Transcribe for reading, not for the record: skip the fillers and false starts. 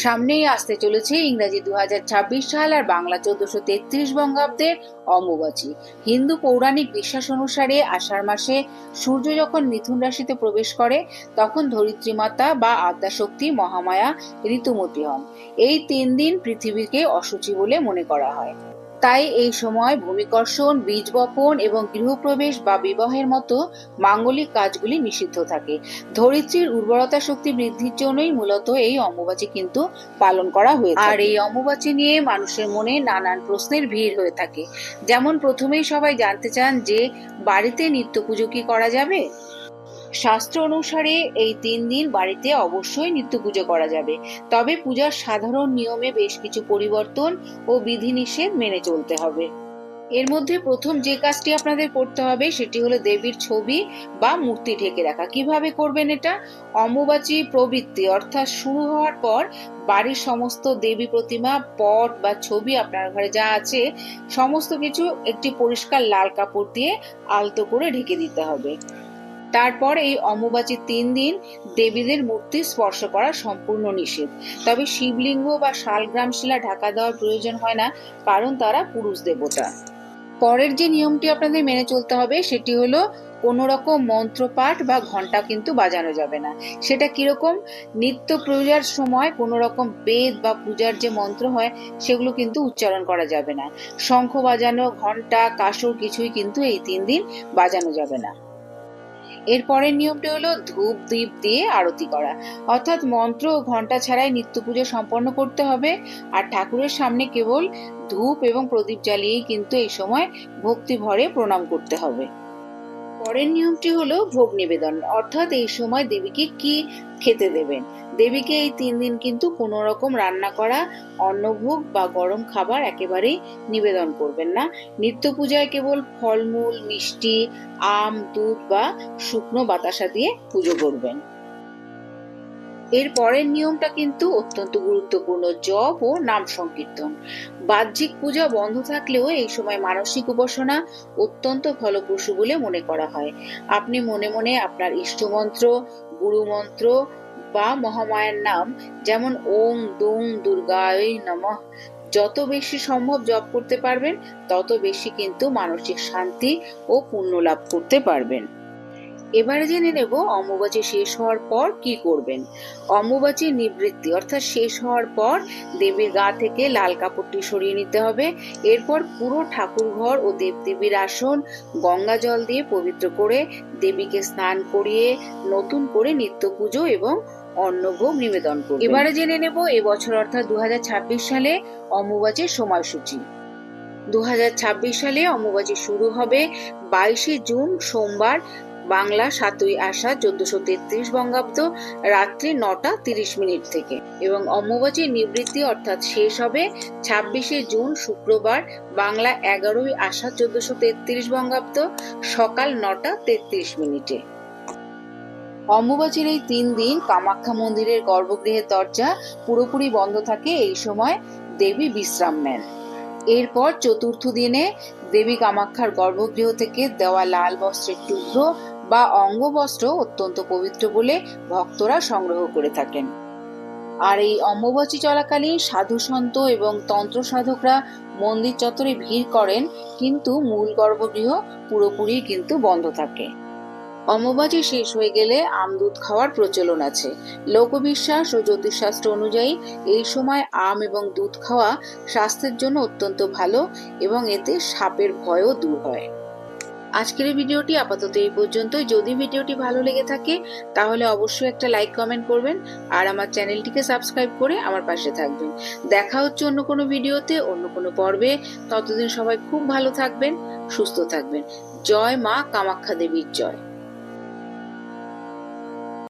সামনেই আসতে চলেছে ইংরাজি 2026 সাল আর বাংলা 1433 বঙ্গাব্দের অম্বুবাচী। হিন্দু পৌরাণিক বিশ্বাস অনুসারে আষাঢ় মাসে সূর্য যখন মিথুন রাশিতে প্রবেশ করে তখন ধরিত্রী মাতা বা আদ্যাশক্তি মহামায়া ঋতুমতী হন। এই 3 দিন পৃথিবীকে অশুচি বলে মনে করা হয়। তাই এই সময় ভূমিকর্ষণ, বীজ বপন এবং গৃহপ্রবেশ বা বিবাহের মতো মাঙ্গলিক কাজগুলি নিষিদ্ধ থাকে। ধরিত্রীর উর্বরতা শক্তি বৃদ্ধির জন্যই মূলত এই অম্বুবাচী কিন্তু পালন করা হয়ে থাকে। আর এই অম্বুবাচী নিয়ে মানুষের মনে নানান প্রশ্নের ভিড় হয়ে থাকে। যেমন প্রথমেই সবাই জানতে চান যে বাড়িতে নিত্য পুজো কি করা যাবে? শাস্ত্র অনুসারে এই 3 দিন বাড়িতে অবশ্যই নিত্য পুজো করা যাবে, তবে পূজার সাধারণ নিয়মে বেশ কিছু পরিবর্তন ও বিধিনিষেধ মেনে চলতে হবে। এর মধ্যে প্রথম যে কাজটি আপনাদের করতে হবে সেটি হলো দেবীর ছবি বা মূর্তি ঢেকে রাখা। কিভাবে করবেন এটা? অম্বুবাচী প্রবৃত্তি অর্থাৎ শুরু হওয়ার পর বাড়ির সমস্ত দেবী প্রতিমা, পট বা ছবি আপনার ঘরে যা আছে সমস্ত কিছু একটি পরিষ্কার লাল কাপড় দিয়ে আলতো করে ঢেকে দিতে হবে। তারপর এই অম্বুবাচীর 3 দিন দেবীদের মূর্তি স্পর্শ করা সম্পূর্ণ নিষেধ। তবে শিবলিঙ্গ বা শালগ্রাম শিলা ঢাকা দেওয়ার প্রয়োজন হয় না, কারণ তারা পুরুষ দেবতা। পরের যে নিয়মটি আপনাদের মেনে চলতে হবে সেটি হলো কোনো রকম মন্ত্রপাঠ বা ঘন্টা কিন্তু বাজানো যাবে না। সেটা কিরকম? নিত্য পূজার সময় কোনো রকম বেদ বা পূজার যে মন্ত্র হয় সেগুলো কিন্তু উচ্চারণ করা যাবে না। শঙ্খ বাজানো, ঘন্টা, কাসর কিছুই কিন্তু এই 3 দিন বাজানো যাবে না। এর পরের নিয়মটি হলো ধূপ দীপ দিয়ে আরতি করা, অর্থাৎ মন্ত্র ও ঘন্টা ছাড়াই নিত্য পুজো সম্পন্ন করতে হবে। আর ঠাকুরের সামনে কেবল ধূপ এবং প্রদীপ জ্বালিয়েই কিন্তু এই সময় ভক্তি ভরে প্রণাম করতে হবে। পরের নিয়মটি হলো ভোগ নিবেদন, অর্থাৎ এই সময় দেবীকে কি খেতে দেবেন। দেবীকে এই 3 দিন কিন্তু কোনো রকম রান্না করা অন্নভোগ বা গরম খাবার একেবারেই নিবেদন করবেন না। নিত্য পূজায় কেবল ফলমূল, মিষ্টি, আম, দুধ বা শুকনো বাতাসা দিয়ে পুজো করবেন। এর পরের নিয়মটা কিন্তু অত্যন্ত গুরুত্বপূর্ণ, জপ ও নাম সংকীর্তন। বাহ্যিক পূজা বন্ধ থাকলেও এই সময় মানসিক উপাসনা অত্যন্ত ফলপ্রসূ বলে মনে করা হয়। আপনি মনে মনে আপনার ইষ্টমন্ত্র, গুরু মন্ত্র বা মহামায়ার নাম, যেমন ওং দুং দুর্গায় নমঃ, যত বেশি সম্ভব জপ করতে পারবেন তত বেশি কিন্তু মানসিক শান্তি ও পুণ্য লাভ করতে পারবেন। এবারে জেনে নেব অম্বুবাচী শেষ হওয়ার পর কি করবেন। অম্বুবাচী নিবৃত্তি অর্থাৎ শেষ হওয়ার পর দেবীর গা থেকে লাল কাপড়টি সরিয়ে নিতে হবে। এরপর পুরো ঠাকুর ঘর ও দেবদেবীর আসন গঙ্গা জল দিয়ে পবিত্র করে দেবীকে স্নান করিয়ে নতুন করে নিত্য পুজো এবং অন্নভোগ নিবেদন করবেন। এবারে জেনে নেব এবছর অর্থাৎ 2026 সালে অম্বুবাচীর সময়সূচি। 2026 সালে অম্বুবাচী শুরু হবে 22শে জুন সোমবার, বাংলা 7ই আষাঢ় 1433 বঙ্গাব্দ রাত্রি 9:30 থেকে, এবং অম্বুবাচীর নিবৃত্তি অর্থাৎ শেষ হবে 26শে জুন শুক্রবার, বাংলা 11ই আষাঢ় 1433 বঙ্গাব্দ সকাল 9:33। অম্বুবাচীর এই 3 দিন কামাখ্যা মন্দিরের গর্ভগৃহের দরজা পুরোপুরি বন্ধ থাকে। এই সময় দেবী বিশ্রাম নেন। এরপর চতুর্থ দিনে দেবী কামাখ্যার গর্ভগৃহ থেকে দেওয়া লাল বস্ত্রের টুকরো বা অঙ্গবস্ত্র অত্যন্ত পবিত্র বলে ভক্তরা সংগ্রহ করে থাকেন। আর এই অম্বুবাচী চলাকালীন সাধু সন্ত এবং তন্ত্র সাধকরা মন্দির চত্বরে ভিড় করেন, কিন্তু মূল গর্ভগৃহ পুরোপুরি কিন্তু বন্ধ থাকে। অম্বুবাচী শেষ হয়ে গেলে আমদুধ খাওয়ার প্রচলন আছে। লোকবিশ্বাস ও জ্যোতিষশাস্ত্র অনুযায়ী এই সময় আম এবং দুধ খাওয়া স্বাস্থ্যের জন্য অত্যন্ত ভালো এবং এতে সাপের ভয়ও দূর হয়। আজকের এই ভিডিওটি আপাতত এই পর্যন্তই। যদি ভিডিওটি ভালো লেগে থাকে তাহলে অবশ্যই একটা লাইক কমেন্ট করবেন আর আমার চ্যানেলটিকে সাবস্ক্রাইব করে আমার পাশে থাকবেন। দেখা হচ্ছে অন্য কোনো ভিডিওতে, অন্য কোনো পর্বে। ততদিন সবাই খুব ভালো থাকবেন, সুস্থ থাকবেন। জয় মা কামাখ্যা দেবীর জয়।